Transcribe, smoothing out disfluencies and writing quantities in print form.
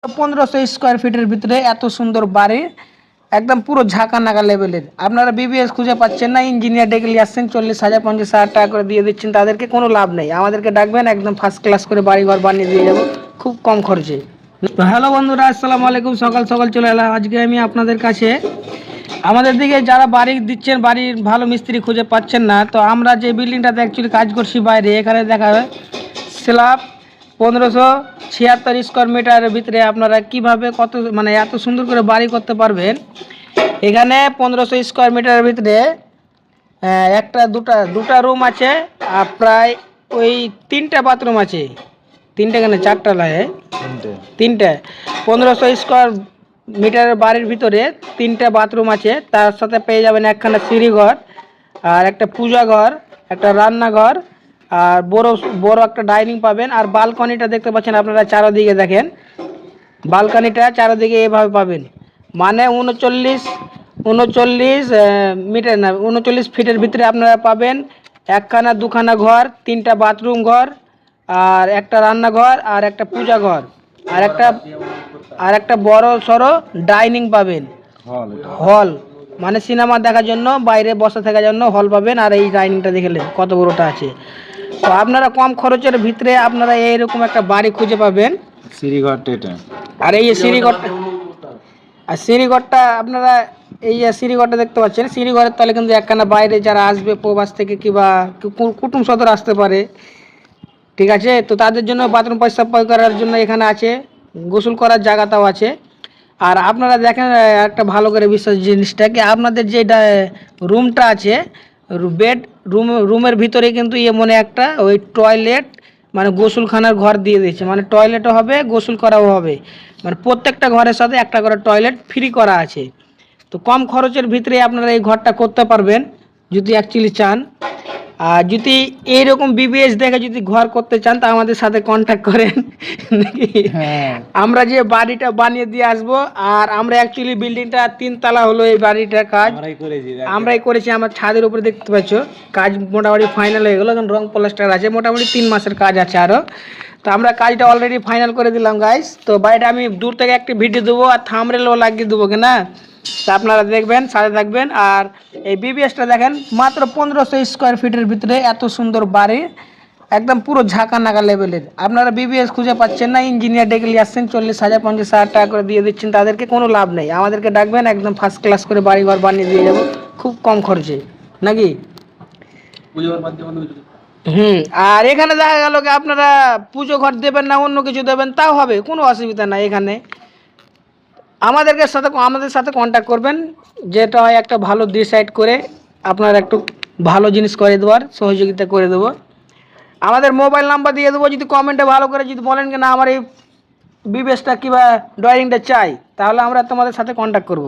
1500 square ফিটের ভিতরে এত সুন্দর বাড়ি, একদম পুরো ঝাঁকা নাকা লেভেলের। আপনারা বিবিএস খুঁজে পাচ্ছেন না, ইঞ্জিনিয়ার ডেকে নিয়ে আসছেন, 40,000 50,000 টাকা করে দিয়ে দিচ্ছেন, তাদেরকে কোনো লাভ নেই। আমাদেরকে ডাকবেন, একদম ফার্স্ট ক্লাস করে বাড়ি ঘর বানিয়ে দিয়ে যাবো খুব কম খরচে। তো হ্যালো বন্ধুরা, আসসালামু আলাইকুম। সকাল সকাল চলে এলাম আজকে আমি আপনাদের কাছে। আমাদের দিকে যারা বাড়ি দিচ্ছেন, বাড়ির ভালো মিস্ত্রি খুঁজে পাচ্ছেন না, তো আমরা যে বিল্ডিংটাতে অ্যাকচুয়ালি কাজ করছি বাইরে, এখানে দেখা হয় স্ল্যাব 1576 স্কোয়ার মিটারের ভিতরে আপনারা কিভাবে কত মানে এত সুন্দর করে বাড়ি করতে পারবেন। এখানে 1500 স্কোয়ার মিটারের ভিতরে একটা দুটা রুম আছে, আর প্রায় ওই 3টা বাথরুম আছে। 3টে কেন 4টা লাগে, 3টে 1500 স্কোয়ার মিটারের বাড়ির ভিতরে 3টা বাথরুম আছে। তার সাথে পেয়ে যাবেন একখানা সিঁড়িঘর, আর একটা পূজা ঘর, একটা রান্নাঘর, আর বড় একটা ডাইনিং পাবেন। আর বালকনিটা দেখতে পাচ্ছেন আপনারা, চারদিকে দেখেন বালকনিটা চারদিকে এভাবে পাবেন। মানে 39 মিটার না, 39 ফিটের ভিতরে আপনারা পাবেন একখানা দুখানা ঘর, 3টা বাথরুম ঘর, আর একটা রান্নাঘর, আর একটা পূজা ঘর, আর একটা বড় সড়ো ডাইনিং পাবেন। হল মানে সিনেমা দেখার জন্য, বাইরে বসে থাকার জন্য হল পাবেন। আর এই ডাইনিংটা দেখলেন কত বড়টা আছে। তো আপনারা কম খরচের ভিতরে আপনারা এইরকম একটা বাড়ি খুঁজে পাবেন। আর এই সিঁড়িঘরটা আপনারা এই যে সিঁড়িঘরটা দেখতে পাচ্ছেন, সিঁড়িঘরের তলে কিন্তু একখানা বাইরে যারা আসবে প্রবাস থেকে কিংবা কুটুম সদর আসতে পারে, ঠিক আছে, তো তাদের জন্য বাথরুম পরিষ্কার করার জন্য এখানে আছে, গোসল করার জায়গাটাও আছে। আর আপনারা দেখেন একটা ভালো করে বিশ্বাস জিনিসটা কি, আপনাদের যে রুমটা আছে, রুমের ভিতরে কিন্তু মনে একটা ওই টয়লেট মানে গোসলখানার ঘর দিয়ে দিয়েছে। মানে টয়লেটও হবে, গোসল করাও হবে, মানে প্রত্যেকটা ঘরের সাথে একটা করে টয়লেট ফ্রি করা আছে। তো কম খরচের ভিতরে আপনারা এই ঘরটা করতে পারবেন যদি অ্যাকচুয়ালি চান। আর যদি এইরকম বিবিএস দেখে যদি ঘর করতে চান, তা আমাদের সাথে কন্ট্যাক্ট করেন নাকি, আমরা যে বাড়িটা বানিয়ে দিয়ে আসবো। আর আমরা অ্যাকচুয়ালি বিল্ডিংটা 3 তলা হলো, এই বাড়িটার কাজ আমরাই করেছি। আমার ছাদের উপরে দেখতে পাচ্ছ কাজ মোটামুটি ফাইনাল হয়ে গেলো, এখন রং প্লাস্টার আছে, মোটামুটি 3 মাসের কাজ আছে আরও। তো আমরা কাজটা অলরেডি ফাইনাল করে দিলাম গাইস। তো বাড়িটা আমি দূর থেকে একটি ভিডিও দেবো, আর থাম্বনেলও লাগিয়ে দেবো কিনা, তা আপনারা দেখবেন, সাথে থাকবেন। আর এই বিবিএসটা দেখেন, মাত্র 1500 স্কোয়ার ফিটের ভিতরে এত সুন্দর বাড়ি, একদম পুরো ঝাঁকা নাকা লেভেলের। আপনারা বিবিএস খুঁজে পাচ্ছেন না, ইঞ্জিনিয়ার ডেকে নিয়ে আসছেন, 40,000 50,000 টাকা করে দিয়ে দিচ্ছেন, তাদেরকে কোনো লাভ নেই। আমাদেরকে ডাকবেন, একদম ফার্স্ট ক্লাস করে বাড়ি ঘর বানিয়ে দিয়ে যাবো খুব কম খরচে নাকি। আর এখানে দেখা গেল কি আপনারা পুজো ঘর দেবেন না, অন্য কিছু দেবেন, তাও হবে, কোনো অসুবিধা নাই। এখানে আমাদের সাথে কন্ট্যাক্ট করবেন, যেটা হয় একটা ভালো ডিসাইড করে আপনার একটু ভালো জিনিস করে দেওয়ার সহযোগিতা করে দেবো। আমাদের মোবাইল নাম্বার দিয়ে দেবো, যদি কমেন্টে ভালো করে যদি বলেন কি না আমার এই বিবেসটা কিংবা ড্রয়িংটা চাই, তাহলে আমরা তোমাদের সাথে কন্ট্যাক্ট করব।